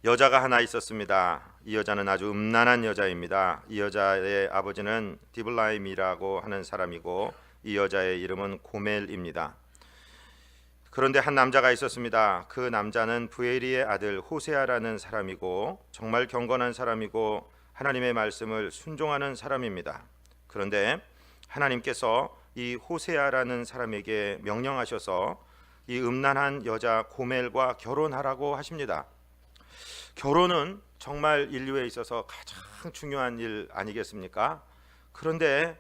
여자가 하나 있었습니다. 이 여자는 아주 음란한 여자입니다. 이 여자의 아버지는 디블라임이라고 하는 사람이고 이 여자의 이름은 고멜입니다. 그런데 한 남자가 있었습니다. 그 남자는 부에리의 아들 호세아라는 사람이고 정말 경건한 사람이고 하나님의 말씀을 순종하는 사람입니다. 그런데 하나님께서 이 호세아라는 사람에게 명령하셔서 이 음란한 여자 고멜과 결혼하라고 하십니다. 결혼은 정말 인류에 있어서 가장 중요한 일 아니겠습니까? 그런데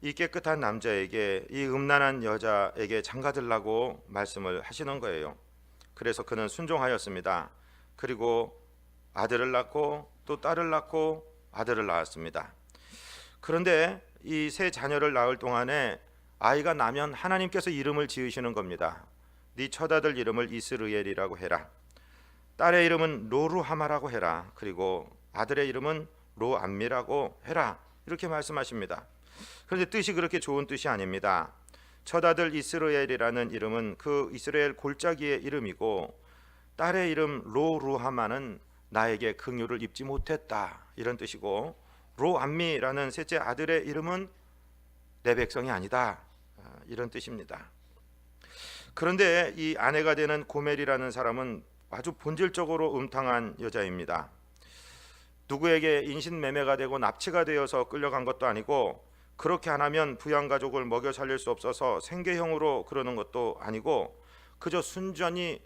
이 깨끗한 남자에게 이 음란한 여자에게 장가들라고 말씀을 하시는 거예요. 그래서 그는 순종하였습니다. 그리고 아들을 낳고 또 딸을 낳고 아들을 낳았습니다. 그런데 이 세 자녀를 낳을 동안에 아이가 나면 하나님께서 이름을 지으시는 겁니다. 네 첫아들 이름을 이스르엘이라고 해라. 딸의 이름은 로루하마라고 해라. 그리고 아들의 이름은 로암미라고 해라. 이렇게 말씀하십니다. 그런데 뜻이 그렇게 좋은 뜻이 아닙니다. 첫아들 이스라엘이라는 이름은 그 이스라엘 골짜기의 이름이고 딸의 이름 로루하마는 나에게 긍휼을 입지 못했다 이런 뜻이고 로암미라는 셋째 아들의 이름은 내 백성이 아니다 이런 뜻입니다. 그런데 이 아내가 되는 고멜이라는 사람은 아주 본질적으로 음탕한 여자입니다. 누구에게 인신매매가 되고 납치가 되어서 끌려간 것도 아니고 그렇게 안 하면 부양가족을 먹여 살릴 수 없어서 생계형으로 그러는 것도 아니고 그저 순전히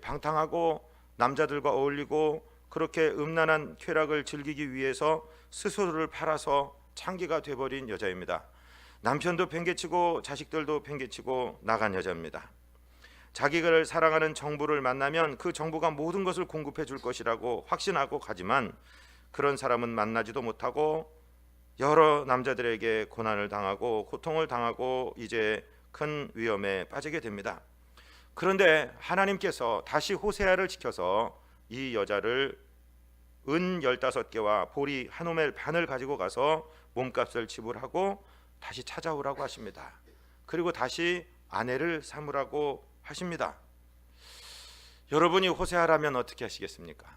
방탕하고 남자들과 어울리고 그렇게 음란한 쾌락을 즐기기 위해서 스스로를 팔아서 창기가 돼버린 여자입니다. 남편도 팽개치고 자식들도 팽개치고 나간 여자입니다. 자기를 사랑하는 정부를 만나면 그 정부가 모든 것을 공급해 줄 것이라고 확신하고 가지만 그런 사람은 만나지도 못하고 여러 남자들에게 고난을 당하고 고통을 당하고 이제 큰 위험에 빠지게 됩니다. 그런데 하나님께서 다시 호세아를 지켜서 이 여자를 은 15개와 보리 한 오멜 반을 가지고 가서 몸값을 지불하고 다시 찾아오라고 하십니다. 그리고 다시 아내를 삼으라고 하십니다. 여러분이 호세아라면 어떻게 하시겠습니까?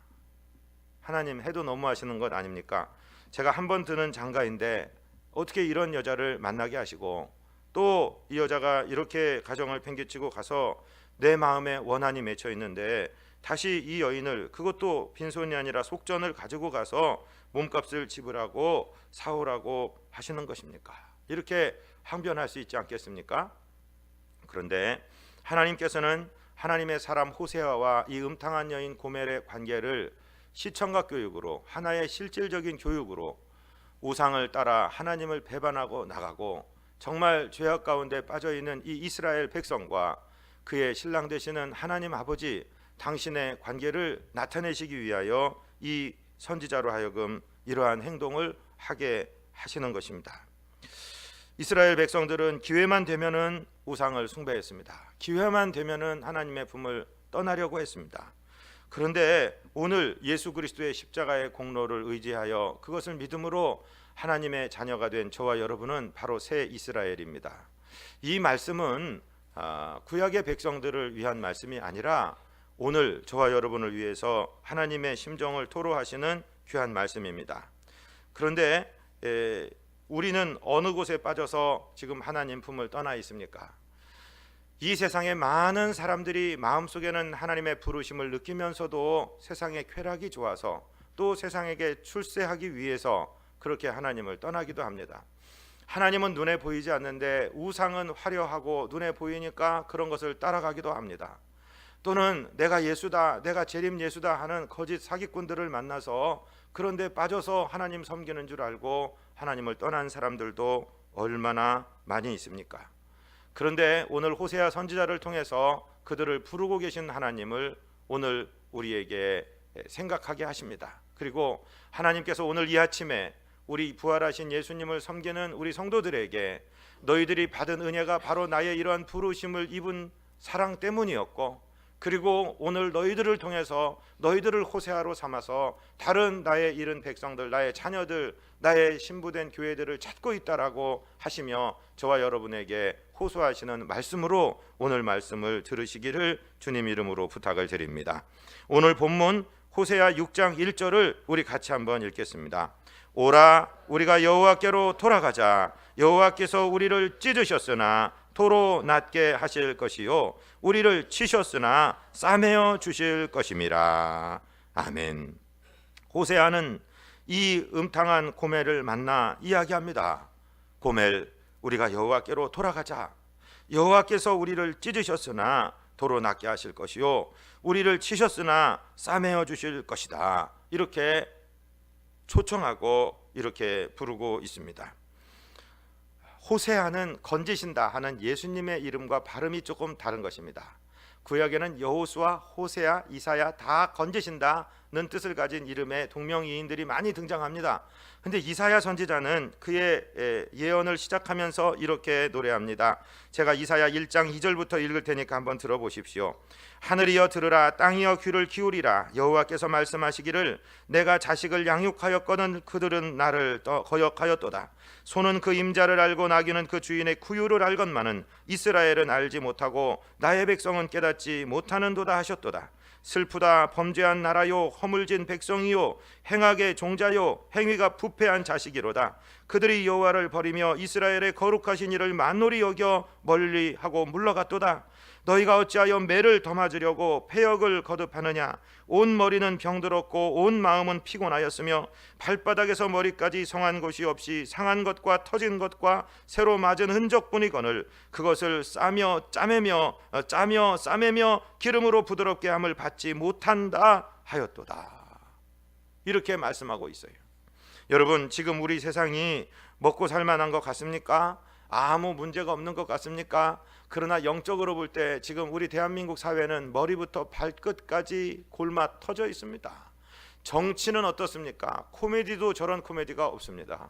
하나님 해도 너무하시는 것 아닙니까? 제가 한 번 드는 장가인데 어떻게 이런 여자를 만나게 하시고 또 이 여자가 이렇게 가정을 팽개치고 가서 내 마음에 원한이 맺혀 있는데 다시 이 여인을 그것도 빈손이 아니라 속전을 가지고 가서 몸값을 지불하고 사오라고 하시는 것입니까? 이렇게 항변할 수 있지 않겠습니까? 그런데 하나님께서는 하나님의 사람 호세아와 이 음탕한 여인 고멜의 관계를 시청각 교육으로 하나의 실질적인 교육으로 우상을 따라 하나님을 배반하고 나가고 정말 죄악 가운데 빠져있는 이 이스라엘 백성과 그의 신랑 되시는 하나님 아버지 당신의 관계를 나타내시기 위하여 이 선지자로 하여금 이러한 행동을 하게 하시는 것입니다. 이스라엘 백성들은 기회만 되면은 우상을 숭배했습니다. 기회만 되면은 하나님의 품을 떠나려고 했습니다. 그런데 오늘 예수 그리스도의 십자가의 공로를 의지하여 그것을 믿음으로 하나님의 자녀가 된 저와 여러분은 바로 새 이스라엘입니다. 이 말씀은 구약의 백성들을 위한 말씀이 아니라 오늘 저와 여러분을 위해서 하나님의 심정을 토로하시는 귀한 말씀입니다. 그런데 우리는 어느 곳에 빠져서 지금 하나님 품을 떠나 있습니까? 이 세상에 많은 사람들이 마음속에는 하나님의 부르심을 느끼면서도 세상의 쾌락이 좋아서 또 세상에게 출세하기 위해서 그렇게 하나님을 떠나기도 합니다. 하나님은 눈에 보이지 않는데 우상은 화려하고 눈에 보이니까 그런 것을 따라가기도 합니다. 또는 내가 예수다, 내가 재림 예수다 하는 거짓 사기꾼들을 만나서 그런 데 빠져서 하나님 섬기는 줄 알고 하나님을 떠난 사람들도 얼마나 많이 있습니까? 그런데 오늘 호세아 선지자를 통해서 그들을 부르고 계신 하나님을 오늘 우리에게 생각하게 하십니다. 그리고 하나님께서 오늘 이 아침에 우리 부활하신 예수님을 섬기는 우리 성도들에게 너희들이 받은 은혜가 바로 나의 이러한 부르심을 입은 사랑 때문이었고 그리고 오늘 너희들을 통해서 너희들을 호세아로 삼아서 다른 나의 잃은 백성들, 나의 자녀들, 나의 신부된 교회들을 찾고 있다라고 하시며 저와 여러분에게 호소하시는 말씀으로 오늘 말씀을 들으시기를 주님 이름으로 부탁을 드립니다. 오늘 본문 호세아 6장 1절을 우리 같이 한번 읽겠습니다. 오라 우리가 여호와께로 돌아가자. 여호와께서 우리를 찢으셨으나 도로 낫게 하실 것이요 우리를 치셨으나 싸매어 주실 것임이라. 아멘. 호세아는 이 음탕한 고멜을 만나 이야기합니다. 고멜, 우리가 여호와께로 돌아가자. 여호와께서 우리를 찢으셨으나 도로 낫게 하실 것이요 우리를 치셨으나 싸매어 주실 것이다. 이렇게 초청하고 이렇게 부르고 있습니다. 호세아는 건지신다 하는 예수님의 이름과 발음이 조금 다른 것입니다. 구약에는 여호수아, 호세아, 이사야 다 건지신다는 뜻을 가진 이름의 동명이인들이 많이 등장합니다. 근데 이사야 선지자는 그의 예언을 시작하면서 이렇게 노래합니다. 제가 이사야 1장 2절부터 읽을 테니까 한번 들어보십시오. 하늘이여 들으라, 땅이여 귀를 기울이라. 여호와께서 말씀하시기를 내가 자식을 양육하였거든 그들은 나를 거역하였도다. 소는 그 임자를 알고 나귀는 그 주인의 구유를 알건만은 이스라엘은 알지 못하고 나의 백성은 깨닫지 못하는도다 하셨도다. 슬프다, 범죄한 나라요, 허물진 백성이요, 행악의 종자요, 행위가 부패한 자식이로다. 그들이 여호와를 버리며 이스라엘의 거룩하신 이를 만홀히 여겨 멀리하고 물러갔도다. 너희가 어찌하여 매를 더 맞으려고 패역을 거듭하느냐. 온 머리는 병들었고 온 마음은 피곤하였으며 발바닥에서 머리까지 성한 곳이 없이 상한 것과 터진 것과 새로 맞은 흔적뿐이거늘 그것을 싸며 싸매며 기름으로 부드럽게 함을 받지 못한다 하였도다. 이렇게 말씀하고 있어요. 여러분, 지금 우리 세상이 먹고 살만한 것 같습니까? 아무 문제가 없는 것 같습니까? 그러나 영적으로 볼 때 지금 우리 대한민국 사회는 머리부터 발끝까지 골마 터져 있습니다. 정치는 어떻습니까? 코미디도 저런 코미디가 없습니다.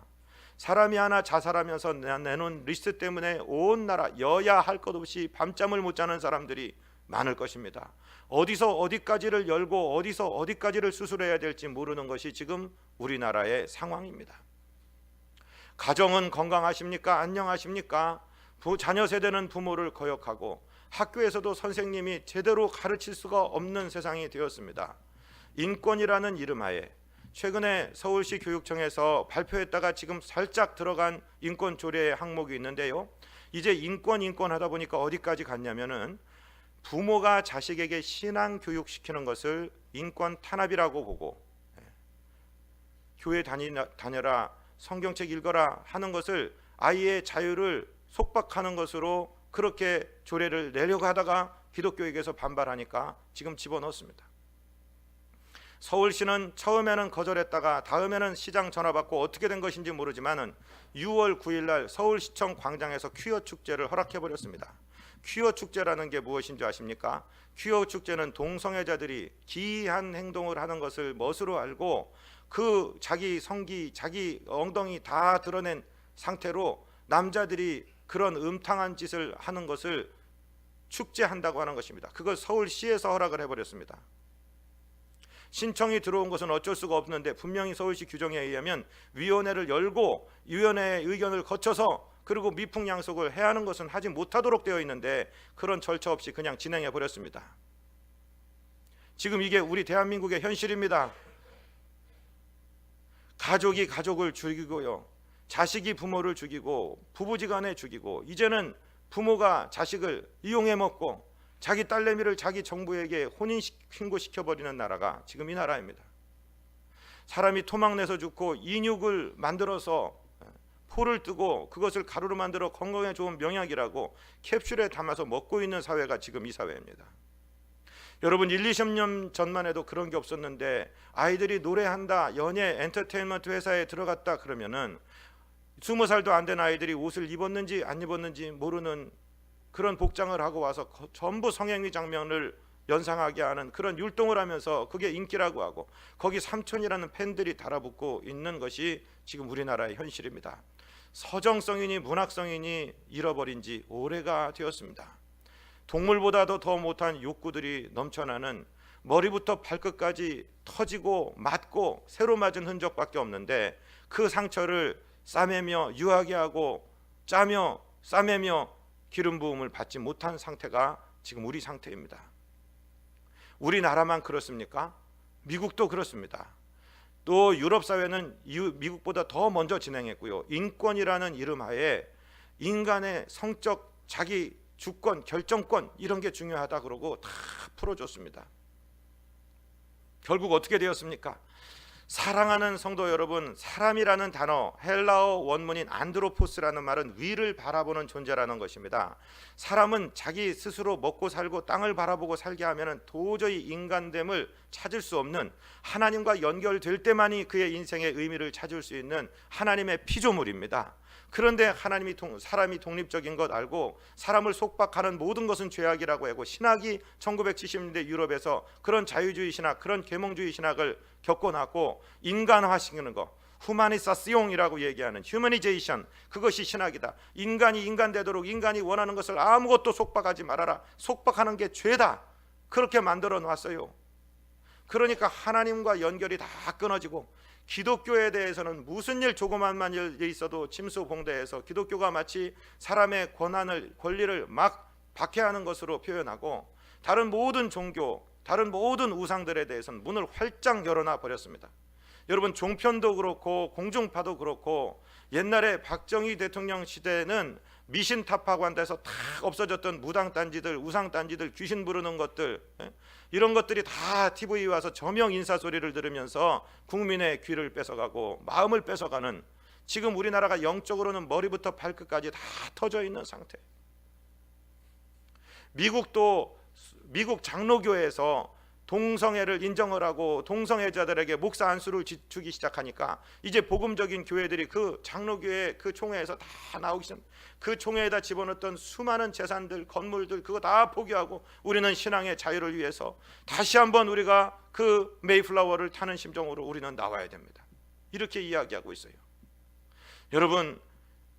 사람이 하나 자살하면서 내놓은 리스트 때문에 온 나라 여야 할 것 없이 밤잠을 못 자는 사람들이 많을 것입니다. 어디서 어디까지를 열고 어디서 어디까지를 수술해야 될지 모르는 것이 지금 우리나라의 상황입니다. 가정은 건강하십니까? 안녕하십니까? 자녀 세대는 부모를 거역하고 학교에서도 선생님이 제대로 가르칠 수가 없는 세상이 되었습니다. 인권이라는 이름하에 최근에 서울시 교육청에서 발표했다가 지금 살짝 들어간 인권 조례 항목이 있는데요. 이제 인권 하다 보니까 어디까지 갔냐면은 부모가 자식에게 신앙 교육 시키는 것을 인권 탄압이라고 보고 교회 다녀라, 성경책 읽어라 하는 것을 아이의 자유를 속박하는 것으로 그렇게 조례를 내려고 하다가 기독교에게서 반발하니까 지금 집어넣었습니다. 서울시는 처음에는 거절했다가 다음에는 시장 전화 받고 어떻게 된 것인지 모르지만 6월 9일 날 서울시청 광장에서 퀴어 축제를 허락해 버렸습니다. 퀴어 축제라는 게 무엇인지 아십니까? 퀴어 축제는 동성애자들이 기이한 행동을 하는 것을 멋으로 알고 그 자기 성기, 자기 엉덩이 다 드러낸 상태로 남자들이 그런 음탕한 짓을 하는 것을 축제한다고 하는 것입니다. 그걸 서울시에서 허락을 해버렸습니다. 신청이 들어온 것은 어쩔 수가 없는데 분명히 서울시 규정에 의하면 위원회를 열고 위원회의 의견을 거쳐서 그리고 미풍양속을 해야 하는 것은 하지 못하도록 되어 있는데 그런 절차 없이 그냥 진행해 버렸습니다. 지금 이게 우리 대한민국의 현실입니다. 가족이 가족을 죽이고요, 자식이 부모를 죽이고 부부지간에 죽이고 이제는 부모가 자식을 이용해 먹고 자기 딸내미를 자기 정부에게 혼인신고시켜버리는 나라가 지금 이 나라입니다. 사람이 토막내서 죽고 인육을 만들어서 포를 뜨고 그것을 가루로 만들어 건강에 좋은 명약이라고 캡슐에 담아서 먹고 있는 사회가 지금 이 사회입니다. 여러분 1, 20년 전만 해도 그런 게 없었는데 아이들이 노래한다, 연예, 엔터테인먼트 회사에 들어갔다 그러면은 20살도 안 된 아이들이 옷을 입었는지 안 입었는지 모르는 그런 복장을 하고 와서 전부 성행위 장면을 연상하게 하는 그런 율동을 하면서 그게 인기라고 하고 거기 삼촌이라는 팬들이 달아붙고 있는 것이 지금 우리나라의 현실입니다. 서정성이니 문학성이니 잃어버린 지 오래가 되었습니다. 동물보다도 더 못한 욕구들이 넘쳐나는 머리부터 발끝까지 터지고 맞고 새로 맞은 흔적밖에 없는데 그 상처를 싸매며 유하게 하고 짜며 싸매며 기름 부음을 받지 못한 상태가 지금 우리 상태입니다. 우리나라만 그렇습니까? 미국도 그렇습니다. 또 유럽 사회는 미국보다 더 먼저 진행했고요. 인권이라는 이름 하에 인간의 성적 자기 주권, 결정권 이런 게 중요하다 그러고 다 풀어줬습니다. 결국 어떻게 되었습니까? 사랑하는 성도 여러분, 사람이라는 단어, 헬라어 원문인 안드로포스라는 말은 위를 바라보는 존재라는 것입니다. 사람은 자기 스스로 먹고 살고 땅을 바라보고 살게 하면 도저히 인간됨을 찾을 수 없는, 하나님과 연결될 때만이 그의 인생의 의미를 찾을 수 있는 하나님의 피조물입니다. 그런데 하나님이 사람이 독립적인 것 알고 사람을 속박하는 모든 것은 죄악이라고 하고, 신학이 1970년대 유럽에서 그런 자유주의 신학, 그런 계몽주의 신학을 겪어놨고, 인간화시키는 것, 후마니사시옹이라고 얘기하는 휴머니제이션, 그것이 신학이다. 인간이 인간되도록 인간이 원하는 것을 아무것도 속박하지 말아라. 속박하는 게 죄다. 그렇게 만들어 놨어요. 그러니까 하나님과 연결이 다 끊어지고, 기독교에 대해서는 무슨 일 조그만만 일 있어도 침수봉대해서 기독교가 마치 사람의 권리를 막 박해하는 것으로 표현하고, 다른 모든 종교, 다른 모든 우상들에 대해서는 문을 활짝 열어놔 버렸습니다. 여러분, 종편도 그렇고 공중파도 그렇고, 옛날에 박정희 대통령 시대에는 미신탑하고 한 데서 다 없어졌던 무당단지들, 우상단지들, 귀신 부르는 것들, 이런 것들이 다 TV에 와서 저명 인사 소리를 들으면서 국민의 귀를 뺏어가고 마음을 뺏어가는, 지금 우리나라가 영적으로는 머리부터 발끝까지 다 터져 있는 상태. 미국도 미국 장로교회에서 동성애를 인정을 하고 동성애자들에게 목사 안수를 주기 시작하니까 이제 복음적인 교회들이 그 장로교회 그 총회에서 다 나오기 시작. 그 총회에다 집어넣었던 수많은 재산들, 건물들, 그거 다 포기하고 우리는 신앙의 자유를 위해서 다시 한번 우리가 그 메이플라워를 타는 심정으로 우리는 나와야 됩니다. 이렇게 이야기하고 있어요. 여러분,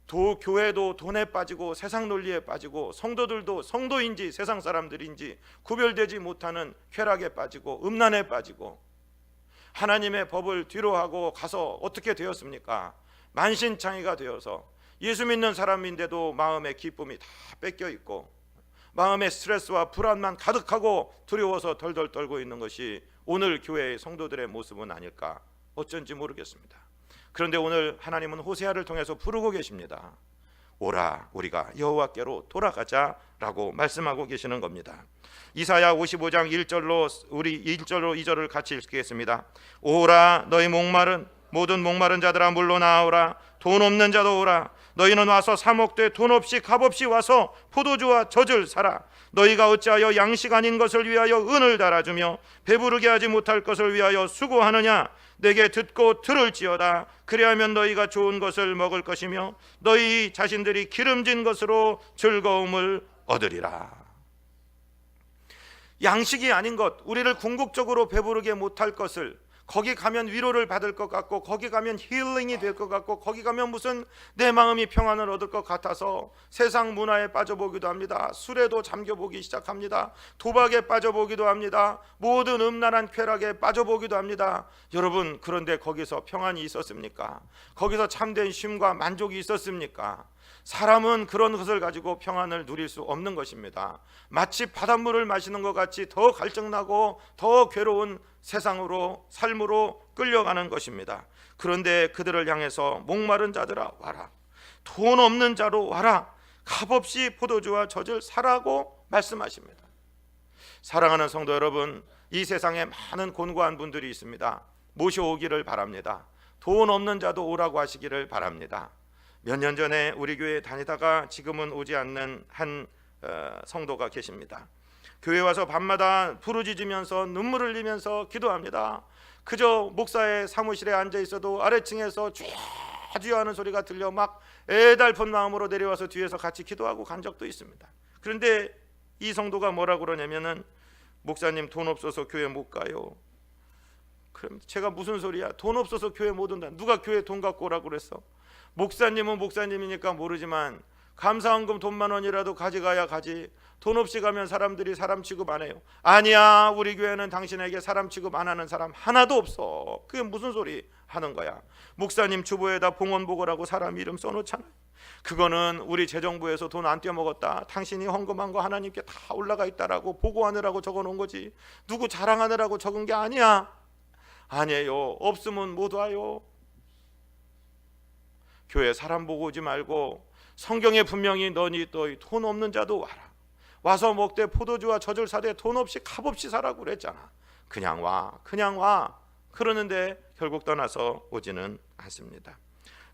교회도 돈에 빠지고 세상 논리에 빠지고, 성도들도 성도인지 세상 사람들인지 구별되지 못하는 쾌락에 빠지고 음란에 빠지고, 하나님의 법을 뒤로하고 가서 어떻게 되었습니까? 만신창이가 되어서 예수 믿는 사람인데도 마음의 기쁨이 다 뺏겨 있고, 마음의 스트레스와 불안만 가득하고 두려워서 덜덜 떨고 있는 것이 오늘 교회의 성도들의 모습은 아닐까, 어쩐지 모르겠습니다. 그런데 오늘 하나님은 호세아를 통해서 부르고 계십니다. 오라, 우리가 여호와께로 돌아가자라고 말씀하고 계시는 겁니다. 이사야 55장 1절로 우리 1절로 2절을 같이 읽겠습니다. 오라, 너희 모든 목마른 자들아 물러나오라. 돈 없는 자도 오라. 너희는 와서 사목되 돈 없이 값없이 와서 포도주와 젖을 사라. 너희가 어찌하여 양식 아닌 것을 위하여 은을 달아주며 배부르게 하지 못할 것을 위하여 수고하느냐. 내게 듣고 들을지어다. 그리하면 너희가 좋은 것을 먹을 것이며 너희 자신들이 기름진 것으로 즐거움을 얻으리라. 양식이 아닌 것, 우리를 궁극적으로 배부르게 못할 것을, 거기 가면 위로를 받을 것 같고, 거기 가면 힐링이 될 것 같고, 거기 가면 무슨 내 마음이 평안을 얻을 것 같아서 세상 문화에 빠져보기도 합니다. 술에도 잠겨보기 시작합니다. 도박에 빠져보기도 합니다. 모든 음란한 쾌락에 빠져보기도 합니다. 여러분, 그런데 거기서 평안이 있었습니까? 거기서 참된 쉼과 만족이 있었습니까? 사람은 그런 것을 가지고 평안을 누릴 수 없는 것입니다. 마치 바닷물을 마시는 것 같이 더 갈증나고 더 괴로운 세상으로, 삶으로 끌려가는 것입니다. 그런데 그들을 향해서 목마른 자들아 와라. 돈 없는 자로 와라. 값없이 포도주와 젖을 사라고 말씀하십니다. 사랑하는 성도 여러분, 이 세상에 많은 곤고한 분들이 있습니다. 모셔오기를 바랍니다. 돈 없는 자도 오라고 하시기를 바랍니다. 몇 년 전에 우리 교회에 다니다가 지금은 오지 않는 한 성도가 계십니다. 교회 와서 밤마다 부르짖으면서 눈물을 흘리면서 기도합니다. 그저 목사의 사무실에 앉아 있어도 아래층에서 쥐야쥐야 하는 소리가 들려 막 애달픈 마음으로 내려와서 뒤에서 같이 기도하고 간 적도 있습니다. 그런데 이 성도가 뭐라고 그러냐면은, 목사님 돈 없어서 교회 못 가요. 그럼 제가 무슨 소리야? 돈 없어서 교회 못 온다. 누가 교회 돈 갖고 오라고 그랬어? 목사님은 목사님이니까 모르지만 감사헌금 돈만 원이라도 가져가야 가지. 돈 없이 가면 사람들이 사람 취급 안 해요. 아니야, 우리 교회는 당신에게 사람 취급 안 하는 사람 하나도 없어. 그게 무슨 소리 하는 거야? 목사님 주보에다 봉헌보고라고 사람 이름 써놓잖아요. 그거는 우리 재정부에서 돈 안 떼어먹었다, 당신이 헌금한 거 하나님께 다 올라가 있다라고 보고하느라고 적어놓은 거지, 누구 자랑하느라고 적은 게 아니야. 아니에요. 없으면 못 와요. 교회 사람 보고 오지 말고 성경에 분명히 너희 돈 없는 자도 와라. 와서 먹되 포도주와 젖을 사되 돈 없이 값없이 사라고 그랬잖아. 그냥 와, 그냥 와. 그러는데 결국 떠나서 오지는 않습니다.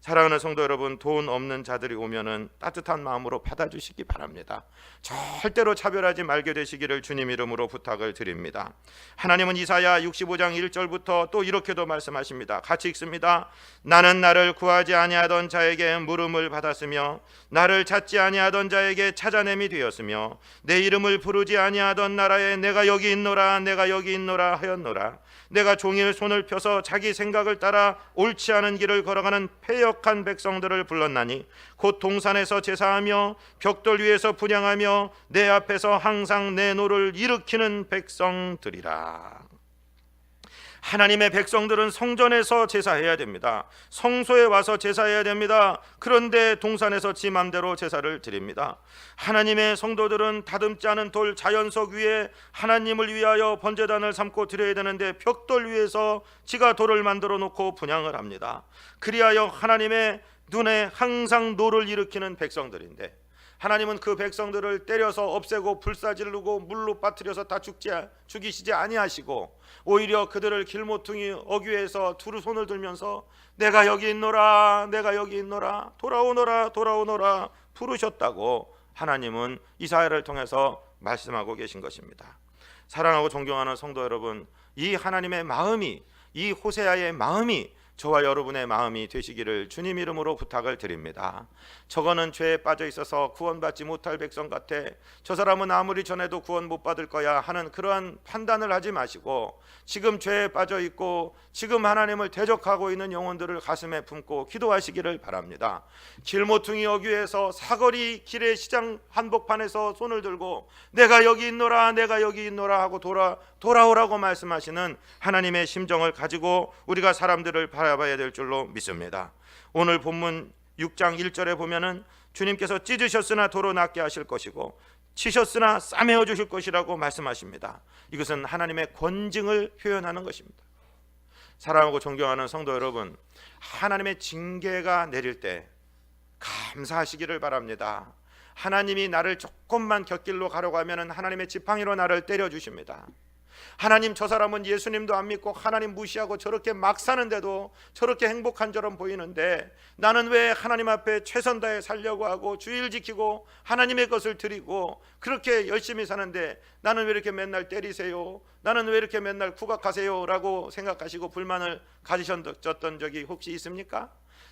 사랑하는 성도 여러분, 돈 없는 자들이 오면은 따뜻한 마음으로 받아주시기 바랍니다. 절대로 차별하지 말게 되시기를 주님 이름으로 부탁을 드립니다. 하나님은 이사야 65장 1절부터 또 이렇게도 말씀하십니다. 같이 읽습니다. 나는 나를 구하지 아니하던 자에게 물음을 받았으며 나를 찾지 아니하던 자에게 찾아냄이 되었으며 내 이름을 부르지 아니하던 나라에 내가 여기 있노라 내가 여기 있노라 하였노라. 내가 종일 손을 펴서 자기 생각을 따라 옳지 않은 길을 걸어가는 패역한 백성들을 불렀나니 곧 동산에서 제사하며 벽돌 위에서 분향하며 내 앞에서 항상 내 노를 일으키는 백성들이라. 하나님의 백성들은 성전에서 제사해야 됩니다. 성소에 와서 제사해야 됩니다. 그런데 동산에서 지 맘대로 제사를 드립니다. 하나님의 성도들은 다듬지 않은 돌 자연석 위에 하나님을 위하여 번제단을 삼고 드려야 되는데 벽돌 위에서 지가 돌을 만들어 놓고 분향을 합니다. 그리하여 하나님의 눈에 항상 노를 일으키는 백성들인데 하나님은 그 백성들을 때려서 없애고 불사지르고 물로 빠뜨려서 다 죽이시지 아니하시고 오히려 그들을 길모퉁이 어귀에서 두루 손을 들면서 내가 여기 있노라 내가 여기 있노라 돌아오노라 돌아오노라 부르셨다고 하나님은 이사야를 통해서 말씀하고 계신 것입니다. 사랑하고 존경하는 성도 여러분, 이 하나님의 마음이, 이 호세아의 마음이 저와 여러분의 마음이 되시기를 주님 이름으로 부탁을 드립니다. 저거는 죄에 빠져 있어서 구원받지 못할 백성 같아, 저 사람은 아무리 전해도 구원 못 받을 거야 하는 그러한 판단을 하지 마시고 지금 죄에 빠져 있고 지금 하나님을 대적하고 있는 영혼들을 가슴에 품고 기도하시기를 바랍니다. 길모퉁이 어귀에서 사거리 길의 시장 한복판에서 손을 들고 내가 여기 있노라 내가 여기 있노라 하고 돌아오라고 말씀하시는 하나님의 심정을 가지고 우리가 사람들을 바라봐야 될 줄로 믿습니다. 오늘 본문 6장 1절에 보면은 주님께서 찢으셨으나 도로 낫게 하실 것이고 치셨으나 싸매어 주실 것이라고 말씀하십니다. 이것은 하나님의 권징을 표현하는 것입니다. 사랑하고 존경하는 성도 여러분, 하나님의 징계가 내릴 때 감사하시기를 바랍니다. 하나님이 나를 조금만 곁길로 가려고 하면 하나님의 지팡이로 나를 때려주십니다. 하나님, 저 사람은 예수님도 안 믿고 하나님 무시하고 저렇게 막 사는데도 저렇게 행복한 처럼 보이는데 나는 왜 하나님 앞에 최선 다해 살려고 하고 주일 지키고 하나님의 것을 드리고 그렇게 열심히 사는데 나는 왜 이렇게 맨날 때리세요? 나는 왜 이렇게 맨날 구박하세요? 라고 생각하시고 불만을 가지셨던 적이 혹시 있습니까?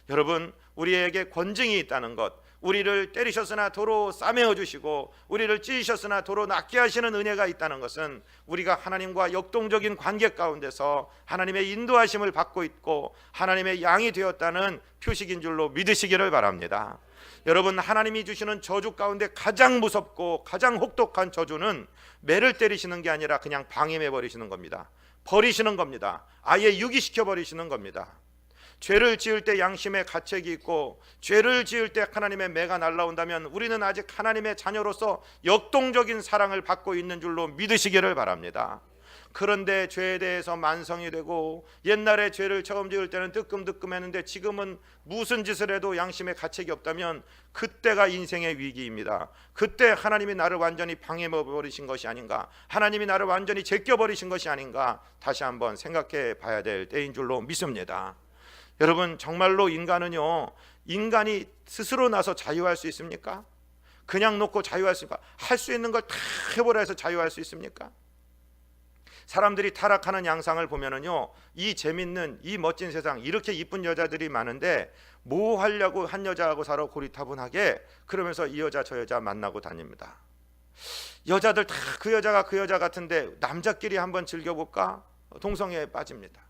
여러분, 우리에게 권징이 있다는 것, 우리를 때리셨으나 도로 싸매어 주시고 우리를 찢으셨으나 도로 낫게 하시는 은혜가 있다는 것은 우리가 하나님과 역동적인 관계 가운데서 하나님의 인도하심을 받고 있고 하나님의 양이 되었다는 표식인 줄로 믿으시기를 바랍니다. 여러분, 하나님이 주시는 저주 가운데 가장 무섭고 가장 혹독한 저주는 매를 때리시는 게 아니라 그냥 방임해 버리시는 겁니다. 버리시는 겁니다. 아예 유기시켜 버리시는 겁니다. 죄를 지을 때 양심의 가책이 있고 죄를 지을 때 하나님의 매가 날라온다면 우리는 아직 하나님의 자녀로서 역동적인 사랑을 받고 있는 줄로 믿으시기를 바랍니다. 그런데 죄에 대해서 만성이 되고 옛날에 죄를 처음 지을 때는 뜨끔뜨끔했는데 지금은 무슨 짓을 해도 양심의 가책이 없다면 그때가 인생의 위기입니다. 그때 하나님이 나를 완전히 방해버리신 것이 아닌가, 하나님이 나를 완전히 제껴버리신 것이 아닌가 다시 한번 생각해 봐야 될 때인 줄로 믿습니다. 여러분, 정말로 인간은요, 인간이 스스로 나서 자유할 수 있습니까? 그냥 놓고 자유할 수 있습니까? 할 수 있는 걸 다 해보라 해서 자유할 수 있습니까? 사람들이 타락하는 양상을 보면은요, 이 재밌는 이 멋진 세상, 이렇게 이쁜 여자들이 많은데 뭐 하려고 한 여자하고 살아 고리타분하게 그러면서 이 여자 저 여자 만나고 다닙니다. 여자들 다 그 여자가 그 여자 같은데 남자끼리 한번 즐겨볼까? 동성애에 빠집니다.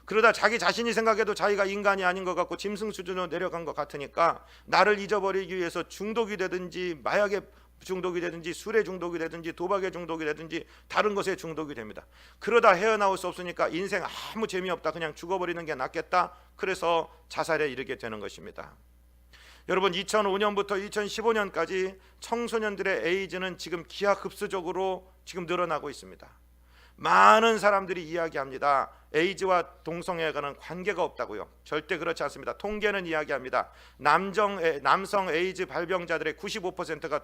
그러다 자기 자신이 생각해도 자기가 인간이 아닌 것 같고 짐승 수준으로 내려간 것 같으니까 나를 잊어버리기 위해서 중독이 되든지 마약에 중독이 되든지 술에 중독이 되든지 도박에 중독이 되든지 다른 것에 중독이 됩니다. 그러다 헤어나올 수 없으니까 인생 아무 재미없다, 그냥 죽어버리는 게 낫겠다, 그래서 자살에 이르게 되는 것입니다. 여러분, 2005년부터 2015년까지 청소년들의 에이즈는 지금 기하급수적으로 지금 늘어나고 있습니다. 많은 사람들이 이야기합니다. 에이즈와 동성애와는 관계가 없다고요. 절대 그렇지 않습니다. 통계는 이야기합니다. 남성 에이즈 발병자들의 95%가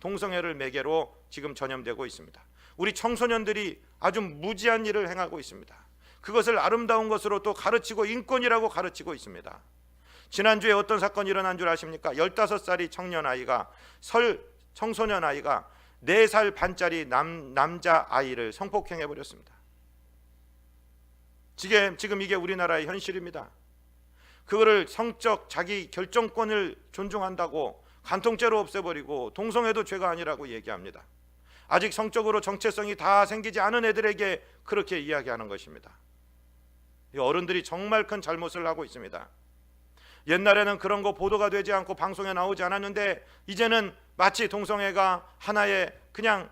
동성애를 매개로 지금 전염되고 있습니다. 우리 청소년들이 아주 무지한 일을 행하고 있습니다. 그것을 아름다운 것으로 또 가르치고 인권이라고 가르치고 있습니다. 지난주에 어떤 사건이 일어난 줄 아십니까? 15살이 청소년 아이가 4살 반짜리 남자 아이를 성폭행해 버렸습니다. 지금 이게 우리나라의 현실입니다. 그거를 성적 자기 결정권을 존중한다고 간통죄로 없애버리고 동성애도 죄가 아니라고 얘기합니다. 아직 성적으로 정체성이 다 생기지 않은 애들에게 그렇게 이야기하는 것입니다. 어른들이 정말 큰 잘못을 하고 있습니다. 옛날에는 그런 거 보도가 되지 않고 방송에 나오지 않았는데 이제는 마치 동성애가 하나의 그냥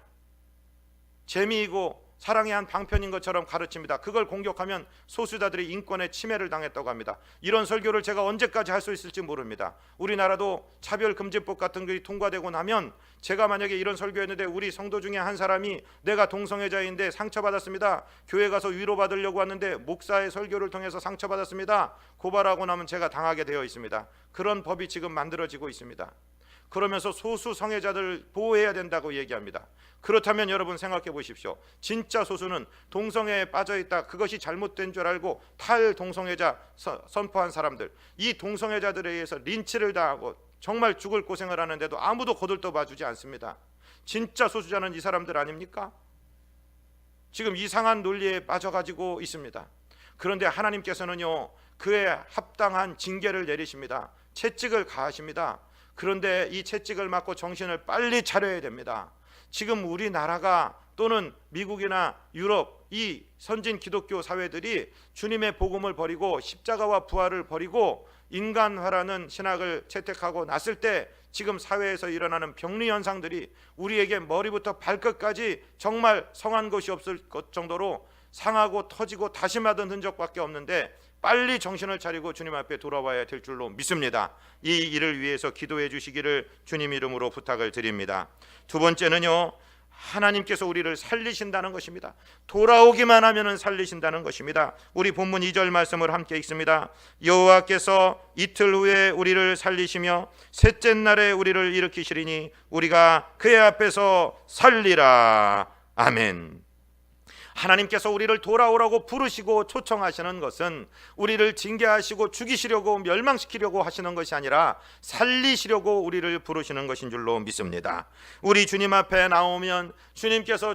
재미이고 사랑의 한 방편인 것처럼 가르칩니다. 그걸 공격하면 소수자들이 인권의 침해를 당했다고 합니다. 이런 설교를 제가 언제까지 할 수 있을지 모릅니다. 우리나라도 차별금지법 같은 것이 통과되고 나면 제가 만약에 이런 설교했는데 우리 성도 중에 한 사람이 내가 동성애자인데 상처받았습니다. 교회 가서 위로받으려고 왔는데 목사의 설교를 통해서 상처받았습니다. 고발하고 나면 제가 당하게 되어 있습니다. 그런 법이 지금 만들어지고 있습니다. 그러면서 소수 성애자들 보호해야 된다고 얘기합니다. 그렇다면 여러분 생각해 보십시오. 진짜 소수는 동성애에 빠져있다, 그것이 잘못된 줄 알고 탈동성애자 선포한 사람들, 이 동성애자들에 의해서 린치를 당하고 정말 죽을 고생을 하는데도 아무도 거들떠 봐주지 않습니다. 진짜 소수자는 이 사람들 아닙니까? 지금 이상한 논리에 빠져가지고 있습니다. 그런데 하나님께서는요, 그에 합당한 징계를 내리십니다. 채찍을 가하십니다. 그런데 이 채찍을 맞고 정신을 빨리 차려야 됩니다. 지금 우리나라가 또는 미국이나 유럽 이 선진 기독교 사회들이 주님의 복음을 버리고 십자가와 부활을 버리고 인간화라는 신학을 채택하고 났을 때 지금 사회에서 일어나는 병리 현상들이 우리에게 머리부터 발끝까지 정말 성한 것이 없을 것 정도로 상하고 터지고 다시 맞은 흔적밖에 없는데 빨리 정신을 차리고 주님 앞에 돌아와야 될 줄로 믿습니다. 이 일을 위해서 기도해 주시기를 주님 이름으로 부탁을 드립니다. 두 번째는요, 하나님께서 우리를 살리신다는 것입니다. 돌아오기만 하면 살리신다는 것입니다. 우리 본문 2절 말씀을 함께 읽습니다. 여호와께서 이틀 후에 우리를 살리시며 셋째 날에 우리를 일으키시리니 우리가 그의 앞에서 살리라. 아멘. 하나님께서 우리를 돌아오라고 부르시고 초청하시는 것은 우리를 징계하시고 죽이시려고 멸망시키려고 하시는 것이 아니라 살리시려고 우리를 부르시는 것인 줄로 믿습니다. 우리 주님 앞에 나오면 주님께서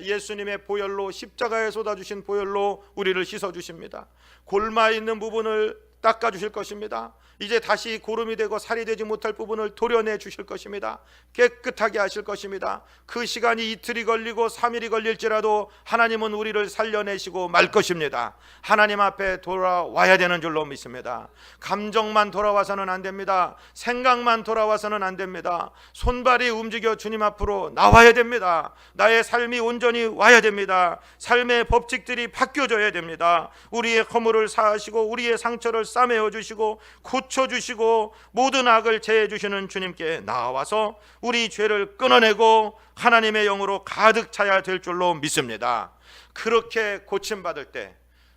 예수님의 보혈로, 십자가에 쏟아주신 보혈로 우리를 씻어주십니다. 골마 있는 부분을 닦아주실 것입니다. 이제 다시 고름이 되고 살이 되지 못할 부분을 도려내 주실 것입니다. 깨끗하게 하실 것입니다. 그 시간이 이틀이 걸리고 3일이 걸릴지라도 하나님은 우리를 살려내시고 말 것입니다. 하나님 앞에 돌아와야 되는 줄로 믿습니다. 감정만 돌아와서는 안 됩니다. 생각만 돌아와서는 안 됩니다. 손발이 움직여 주님 앞으로 나와야 됩니다. 나의 삶이 온전히 와야 됩니다. 삶의 법칙들이 바뀌어져야 됩니다. 우리의 허물을 사하시고 우리의 상처를 싸매어 주시고 고쳐주시고 모든 악을 제해 주시는 주님께 나와서 우리 죄를 끊어내고 하나님의 영으로 가득 차야 될 줄로 믿습니다. 그렇게 고침받을 때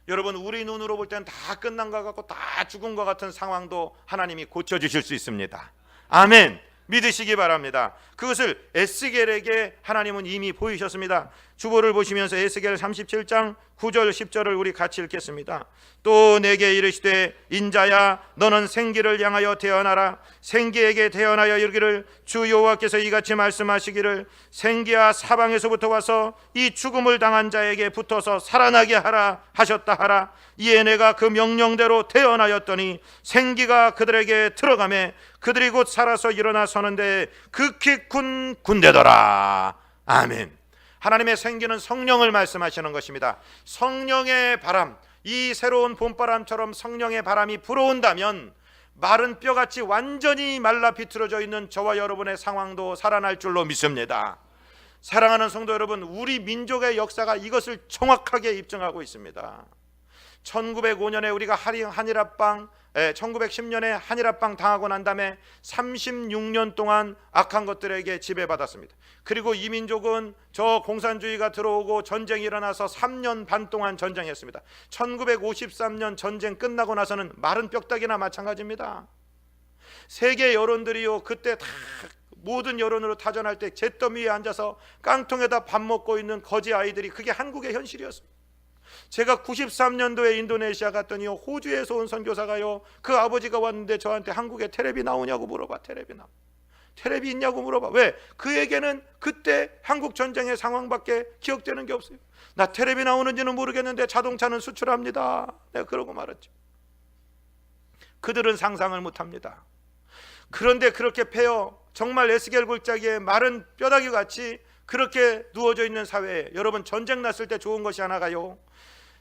여러분, 우리 눈으로 볼 때는 다 끝난 것 같고 다 죽은 것 같은 상황도 하나님이 고쳐주실 수 있습니다. 아멘. 믿으시기 바랍니다. 그것을 에스겔에게 하나님은 이미 보이셨습니다. 주보를 보시면서 에스겔 37장 9절 10절을 우리 같이 읽겠습니다. 또 내게 이르시되 인자야 너는 생기를 향하여 태어나라. 생기에게 태어나여 이르기를 주 여호와께서 이같이 말씀하시기를 생기야 사방에서부터 와서 이 죽음을 당한 자에게 붙어서 살아나게 하라 하셨다 하라. 이에 내가 그 명령대로 태어나였더니 생기가 그들에게 들어가매 그들이 곧 살아서 일어나 서는데 극히 군 군대더라. 아멘. 하나님의 생기는 성령을 말씀하시는 것입니다. 성령의 바람, 이 새로운 봄바람처럼 성령의 바람이 불어온다면 마른 뼈같이 완전히 말라 비틀어져 있는 저와 여러분의 상황도 살아날 줄로 믿습니다. 사랑하는 성도 여러분, 우리 민족의 역사가 이것을 정확하게 입증하고 있습니다. 1905년에 우리가 한일합방, 1910년에 한일합방 당하고 난 다음에 36년 동안 악한 것들에게 지배받았습니다. 그리고 이 민족은 저 공산주의가 들어오고 전쟁이 일어나서 3년 반 동안 전쟁했습니다. 1953년 전쟁 끝나고 나서는 마른 뼈다귀나 마찬가지입니다. 세계 여론들이요, 그때 다 모든 여론으로 타전할 때 잿더미 위에 앉아서 깡통에다 밥 먹고 있는 거지 아이들이, 그게 한국의 현실이었습니다. 제가 93년도에 인도네시아 갔더니요, 호주에서 온 선교사가요, 그 아버지가 왔는데 저한테 한국에 텔레비 나오냐고 물어봐. 텔레비 있냐고 물어봐. 왜? 그에게는 그때 한국 전쟁의 상황밖에 기억되는 게 없어요. 나 텔레비 나오는지는 모르겠는데 자동차는 수출합니다. 내가 그러고 말았죠. 그들은 상상을 못합니다. 그런데 그렇게 패여 정말 에스겔 골짜기에 마른 뼈다귀 같이 그렇게 누워져 있는 사회에, 여러분 전쟁 났을 때 좋은 것이 하나가요,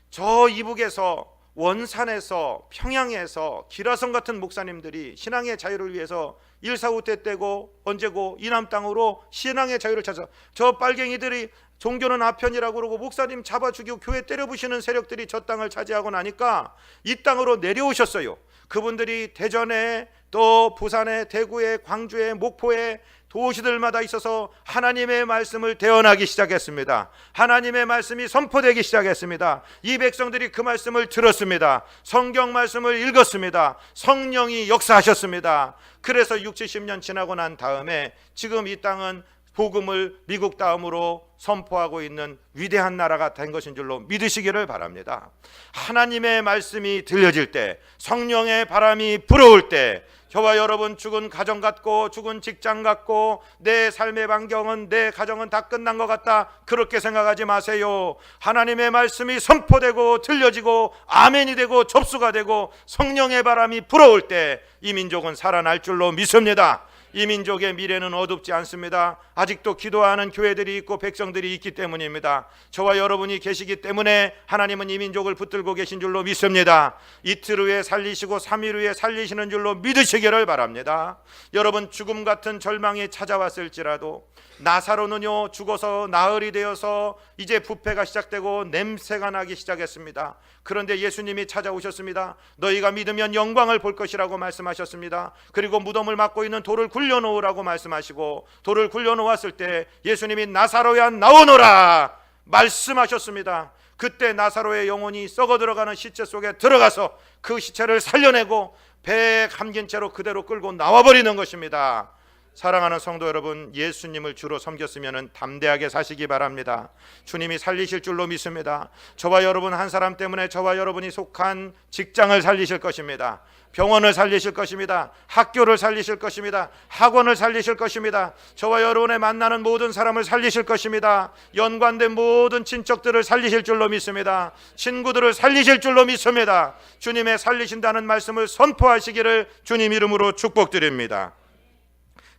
저 이북에서, 원산에서, 평양에서 기라성 같은 목사님들이 신앙의 자유를 위해서 1.4.5 때 떼고 언제고 이남 땅으로 신앙의 자유를 찾아, 저 빨갱이들이 종교는 아편이라고 그러고 목사님 잡아 죽이고 교회 때려 부시는 세력들이 저 땅을 차지하고 나니까 이 땅으로 내려오셨어요. 그분들이 대전에, 또 부산에, 대구에, 광주에, 목포에 도시들마다 있어서 하나님의 말씀을 대언하기 시작했습니다. 하나님의 말씀이 선포되기 시작했습니다. 이 백성들이 그 말씀을 들었습니다. 성경 말씀을 읽었습니다. 성령이 역사하셨습니다. 그래서 60-70년 지나고 난 다음에 지금 이 땅은 복음을 미국 다음으로 선포하고 있는 위대한 나라가 된 것인 줄로 믿으시기를 바랍니다. 하나님의 말씀이 들려질 때, 성령의 바람이 불어올 때, 저와 여러분 죽은 가정 같고 죽은 직장 같고 내 삶의 반경은, 내 가정은 다 끝난 것 같다, 그렇게 생각하지 마세요. 하나님의 말씀이 선포되고 들려지고 아멘이 되고 접수가 되고 성령의 바람이 불어올 때 이 민족은 살아날 줄로 믿습니다. 이 민족의 미래는 어둡지 않습니다. 아직도 기도하는 교회들이 있고 백성들이 있기 때문입니다. 저와 여러분이 계시기 때문에 하나님은 이 민족을 붙들고 계신 줄로 믿습니다. 이틀 후에 살리시고 3일 후에 살리시는 줄로 믿으시기를 바랍니다. 여러분, 죽음 같은 절망이 찾아왔을지라도 나사로는요, 죽어서 나흘이 되어서 이제 부패가 시작되고 냄새가 나기 시작했습니다. 그런데 예수님이 찾아오셨습니다. 너희가 믿으면 영광을 볼 것이라고 말씀하셨습니다. 그리고 무덤을 막고 있는 돌을 굴려놓으라고 말씀하시고, 돌을 굴려놓았을 때 예수님이 나사로야 나오너라 말씀하셨습니다. 그때 나사로의 영혼이 썩어 들어가는 시체 속에 들어가서 그 시체를 살려내고 배에 감긴 채로 그대로 끌고 나와버리는 것입니다. 사랑하는 성도 여러분, 예수님을 주로 섬겼으면 담대하게 사시기 바랍니다. 주님이 살리실 줄로 믿습니다. 저와 여러분 한 사람 때문에 저와 여러분이 속한 직장을 살리실 것입니다. 병원을 살리실 것입니다. 학교를 살리실 것입니다. 학원을 살리실 것입니다. 저와 여러분의 만나는 모든 사람을 살리실 것입니다. 연관된 모든 친척들을 살리실 줄로 믿습니다. 친구들을 살리실 줄로 믿습니다. 주님의 살리신다는 말씀을 선포하시기를 주님 이름으로 축복드립니다.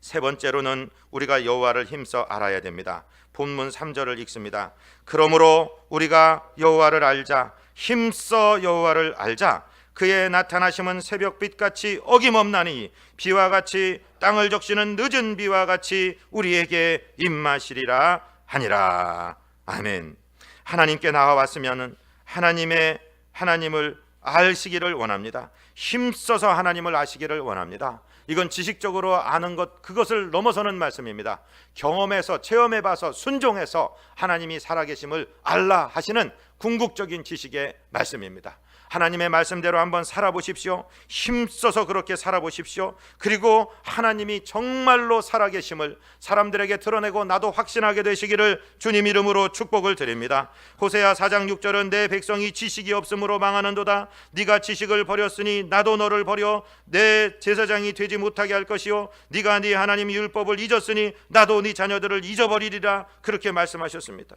세 번째로는 우리가 여호와를 힘써 알아야 됩니다. 본문 3절을 읽습니다. 그러므로 우리가 여호와를 알자, 힘써 여호와를 알자. 그의 나타나심은 새벽빛같이 어김없나니 비와 같이 땅을 적시는 늦은 비와 같이 우리에게 임하시리라 하니라. 아멘. 하나님께 나와왔으면 하나님을 아시기를 원합니다. 힘써서 하나님을 아시기를 원합니다. 이건 지식적으로 아는 것, 그것을 넘어서는 말씀입니다. 경험해서, 체험해봐서, 순종해서 하나님이 살아계심을 알라 하시는 궁극적인 지식의 말씀입니다. 하나님의 말씀대로 한번 살아보십시오. 힘써서 그렇게 살아보십시오. 그리고 하나님이 정말로 살아계심을 사람들에게 드러내고 나도 확신하게 되시기를 주님 이름으로 축복을 드립니다. 호세아 4장 6절은 내 백성이 지식이 없으므로 망하는도다. 네가 지식을 버렸으니 나도 너를 버려 내 제사장이 되지 못하게 할 것이요 네가 네 하나님 율법을 잊었으니 나도 네 자녀들을 잊어버리리라. 그렇게 말씀하셨습니다.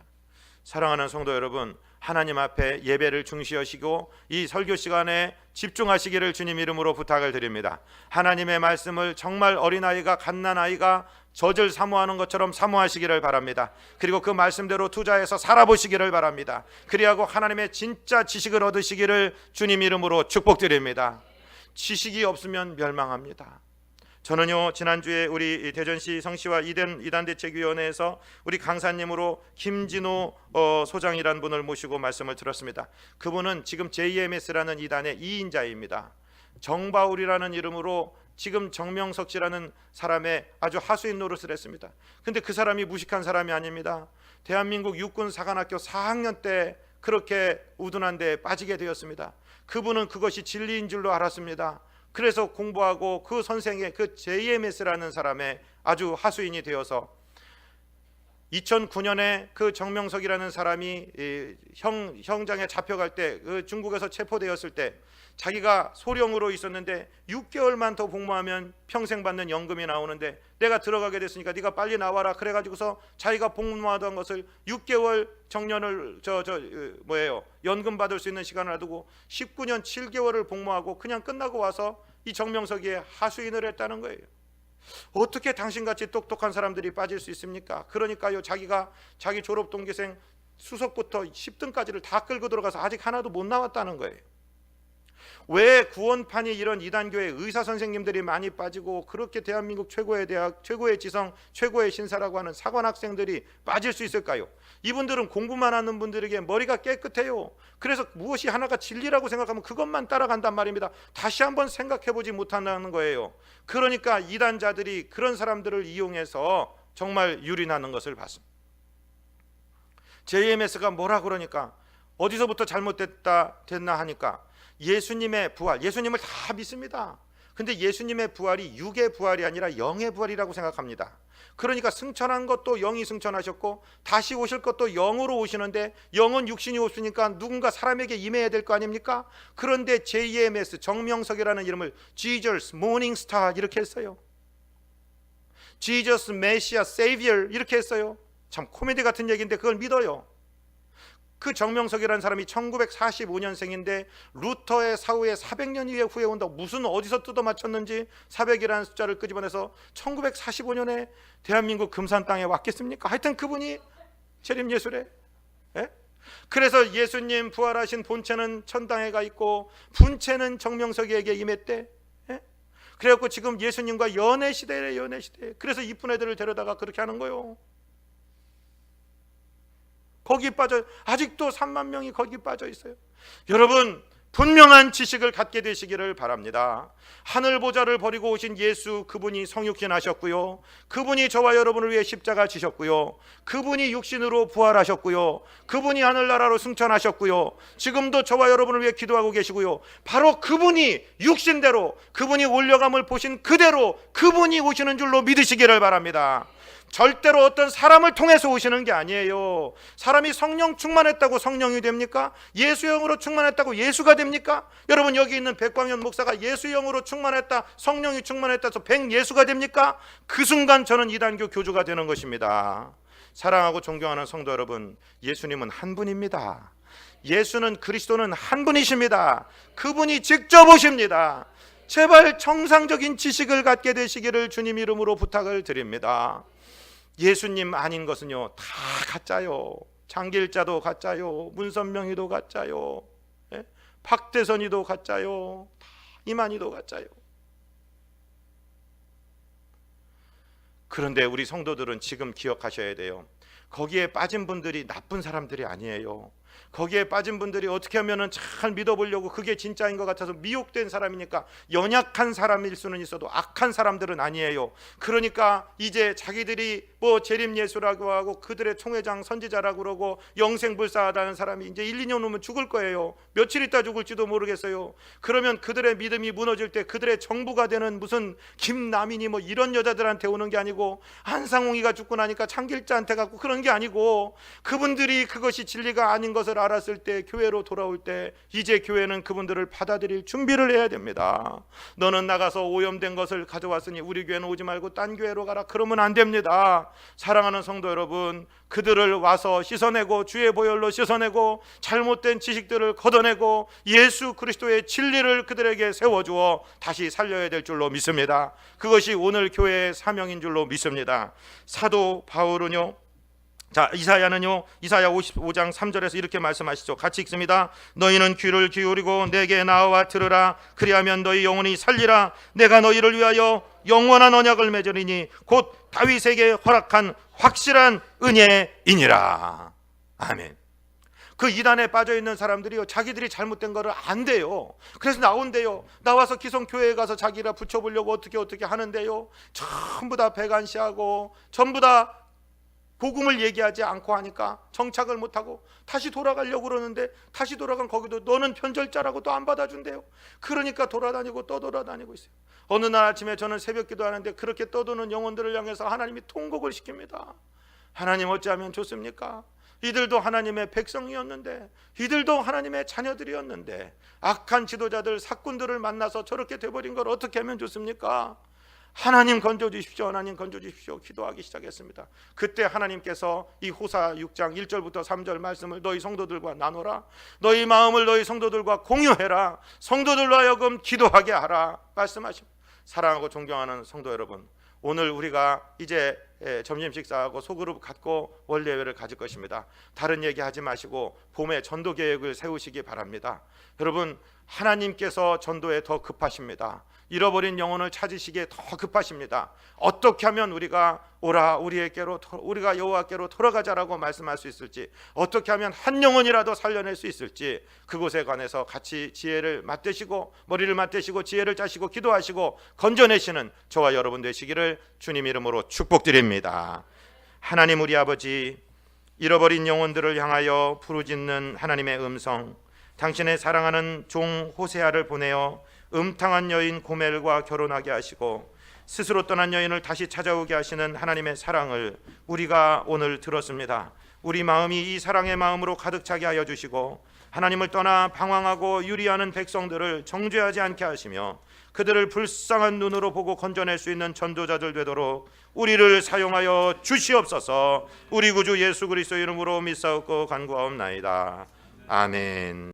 사랑하는 성도 여러분, 하나님 앞에 예배를 중시하시고 이 설교 시간에 집중하시기를 주님 이름으로 부탁을 드립니다. 하나님의 말씀을 정말 어린아이가, 갓난아이가 젖을 사모하는 것처럼 사모하시기를 바랍니다. 그리고 그 말씀대로 투자해서 살아보시기를 바랍니다. 그리하고 하나님의 진짜 지식을 얻으시기를 주님 이름으로 축복드립니다. 지식이 없으면 멸망합니다. 저는요 지난주에 우리 대전시 성시와 이단대책위원회에서 우리 강사님으로 김진호 소장이라는 분을 모시고 말씀을 들었습니다. 그분은 지금 JMS라는 이단의 2인자입니다. 정바울이라는 이름으로 지금 정명석 씨라는 사람의 아주 하수인 노릇을 했습니다. 근데 그 사람이 무식한 사람이 아닙니다. 대한민국 육군 사관학교 4학년 때 그렇게 우둔한 데 빠지게 되었습니다. 그분은 그것이 진리인 줄로 알았습니다. 그래서 공부하고 그 선생의 그 JMS라는 사람의 아주 하수인이 되어서 2009년에 그 정명석이라는 사람이 형장에 잡혀갈 때, 그 중국에서 체포되었을 때 자기가 소령으로 있었는데 6개월만 더 복무하면 평생 받는 연금이 나오는데 내가 들어가게 됐으니까 네가 빨리 나와라 그래가지고서 자기가 복무하던 것을 6개월 정년을 연금 받을 수 있는 시간을 놔두고 19년 7개월을 복무하고 그냥 끝나고 와서 이 정명석이의 하수인을 했다는 거예요. 어떻게 당신같이 똑똑한 사람들이 빠질 수 있습니까? 그러니까요, 자기가 자기 졸업 동기생 수석부터 10등까지를 다 끌고 들어가서 아직 하나도 못 나왔다는 거예요. 왜 구원판이 이런 이단교회 의사 선생님들이 많이 빠지고 그렇게 대한민국 최고의 대학, 최고의 지성, 최고의 신사라고 하는 사관 학생들이 빠질 수 있을까요? 이분들은 공부만 하는 분들에게 머리가 깨끗해요. 그래서 무엇이 하나가 진리라고 생각하면 그것만 따라간단 말입니다. 다시 한번 생각해보지 못한다는 거예요. 그러니까 이단자들이 그런 사람들을 이용해서 정말 유린하는 것을 봤습니다. JMS가 뭐라 그러니까 어디서부터 됐나 하니까 예수님의 부활, 예수님을 다 믿습니다. 근데 예수님의 부활이 육의 부활이 아니라 영의 부활이라고 생각합니다. 그러니까 승천한 것도 영이 승천하셨고 다시 오실 것도 영으로 오시는데 영은 육신이 없으니까 누군가 사람에게 임해야 될 거 아닙니까? 그런데 JMS, 정명석이라는 이름을 Jesus, Morning Star 이렇게 했어요. Jesus, Messiah, Savior 이렇게 했어요. 참 코미디 같은 얘기인데 그걸 믿어요. 그 정명석이라는 사람이 1945년생인데 루터의 사후에 400년 후에 온다고 무슨 어디서 뜯어 맞췄는지 400이라는 숫자를 끄집어내서 1945년에 대한민국 금산 땅에 왔겠습니까? 하여튼 그분이 재림예수래. 예? 그래서 예수님 부활하신 본체는 천당에 가 있고 분체는 정명석에게 임했대. 예? 그래갖고 지금 예수님과 연애 시대래, 연애 시대. 그래서 이쁜 애들을 데려다가 그렇게 하는 거예요. 거기 빠져, 아직도 3만 명이 거기 빠져 있어요. 여러분, 분명한 지식을 갖게 되시기를 바랍니다. 하늘 보좌를 버리고 오신 예수, 그분이 성육신 하셨고요, 그분이 저와 여러분을 위해 십자가 지셨고요, 그분이 육신으로 부활하셨고요, 그분이 하늘나라로 승천하셨고요, 지금도 저와 여러분을 위해 기도하고 계시고요, 바로 그분이 육신대로 그분이 올려감을 보신 그대로 그분이 오시는 줄로 믿으시기를 바랍니다. 절대로 어떤 사람을 통해서 오시는 게 아니에요. 사람이 성령 충만했다고 성령이 됩니까? 예수 영으로 충만했다고 예수가 됩니까? 여러분, 여기 있는 백광현 목사가 예수 영으로 충만했다, 성령이 충만했다 해서 백예수가 됩니까? 그 순간 저는 이단교 교주가 되는 것입니다. 사랑하고 존경하는 성도 여러분, 예수님은 한 분입니다. 예수는, 그리스도는 한 분이십니다. 그분이 직접 오십니다. 제발 정상적인 지식을 갖게 되시기를 주님 이름으로 부탁을 드립니다. 예수님 아닌 것은요 다 가짜요. 장길자도 가짜요, 문선명이도 가짜요, 예? 박대선이도 가짜요, 다 이만희도 가짜요. 그런데 우리 성도들은 지금 기억하셔야 돼요. 거기에 빠진 분들이 나쁜 사람들이 아니에요. 거기에 빠진 분들이 어떻게 하면은 잘 믿어보려고 그게 진짜인 것 같아서 미혹된 사람이니까 연약한 사람일 수는 있어도 악한 사람들은 아니에요. 그러니까 이제 자기들이 뭐 재림예수라고 하고 그들의 총회장 선지자라고 그러고 영생불사하다는 사람이 이제 1, 2년 후면 죽을 거예요. 며칠 있다 죽을지도 모르겠어요. 그러면 그들의 믿음이 무너질 때 그들의 정부가 되는 무슨 김남인이 뭐 이런 여자들한테 오는 게 아니고 한상홍이가 죽고 나니까 창길자한테 갖고 그런 게 아니고 그분들이 그것이 진리가 아닌 것을 알았을 때 교회로 돌아올 때 이제 교회는 그분들을 받아들일 준비를 해야 됩니다. 너는 나가서 오염된 것을 가져왔으니 우리 교회는 오지 말고 딴 교회로 가라. 그러면 안 됩니다. 사랑하는 성도 여러분, 그들을 와서 씻어내고 주의 보혈로 씻어내고 잘못된 지식들을 걷어내고 예수 그리스도의 진리를 그들에게 세워주어 다시 살려야 될 줄로 믿습니다. 그것이 오늘 교회의 사명인 줄로 믿습니다. 사도 바울은요 자, 이사야는요, 이사야 55장 3절에서 이렇게 말씀하시죠. 같이 읽습니다. 너희는 귀를 기울이고 내게 나와 들으라. 그리하면 너희 영혼이 살리라. 내가 너희를 위하여 영원한 언약을 맺으리니 곧 다윗에게 허락한 확실한 은혜이니라. 아멘. 그 이단에 빠져있는 사람들이요, 자기들이 잘못된 거를 안돼요. 그래서 나온대요. 나와서 기성교회에 가서 자기라 붙여보려고 어떻게 하는데요, 전부 다 배관시하고 전부 다 복음을 얘기하지 않고 하니까 정착을 못하고 다시 돌아가려고 그러는데, 다시 돌아간 거기도 너는 편절자라고 또 안 받아준대요. 그러니까 돌아다니고 떠돌아다니고 있어요. 어느 날 아침에 저는 새벽 기도하는데 그렇게 떠도는 영혼들을 향해서 하나님이 통곡을 시킵니다. 하나님 어찌하면 좋습니까? 이들도 하나님의 백성이었는데, 이들도 하나님의 자녀들이었는데 악한 지도자들, 사꾼들을 만나서 저렇게 돼버린 걸 어떻게 하면 좋습니까? 하나님 건져주십시오, 하나님 건져주십시오. 기도하기 시작했습니다. 그때 하나님께서 이 호사 6장 1절부터 3절 말씀을 너희 성도들과 나누라. 너희 마음을 너희 성도들과 공유해라. 성도들로 하여금 기도하게 하라 말씀하십니다. 사랑하고 존경하는 성도 여러분, 오늘 우리가 이제 점심 식사하고 소그룹 갖고 원례회를 가질 것입니다. 다른 얘기 하지 마시고 봄에 전도 계획을 세우시기 바랍니다. 여러분, 하나님께서 전도에 더 급하십니다. 잃어버린 영혼을 찾으시기에 더 급하십니다. 어떻게 하면 우리가 오라 우리에게로, 우리가 여호와께로 돌아가자라고 말씀할 수 있을지, 어떻게 하면 한 영혼이라도 살려낼 수 있을지, 그곳에 관해서 같이 지혜를 맞대시고 머리를 맞대시고 지혜를 짜시고 기도하시고 건져내시는 저와 여러분 되시기를 주님 이름으로 축복드립니다. 하나님 우리 아버지, 잃어버린 영혼들을 향하여 부르짖는 하나님의 음성, 당신의 사랑하는 종 호세아를 보내어 음탕한 여인 고멜과 결혼하게 하시고 스스로 떠난 여인을 다시 찾아오게 하시는 하나님의 사랑을 우리가 오늘 들었습니다. 우리 마음이 이 사랑의 마음으로 가득 차게 하여 주시고, 하나님을 떠나 방황하고 유리하는 백성들을 정죄하지 않게 하시며 그들을 불쌍한 눈으로 보고 건져낼 수 있는 전도자들 되도록 우리를 사용하여 주시옵소서. 우리 구주 예수 그리스도 이름으로 믿사옵고 간구하옵나이다. 아멘.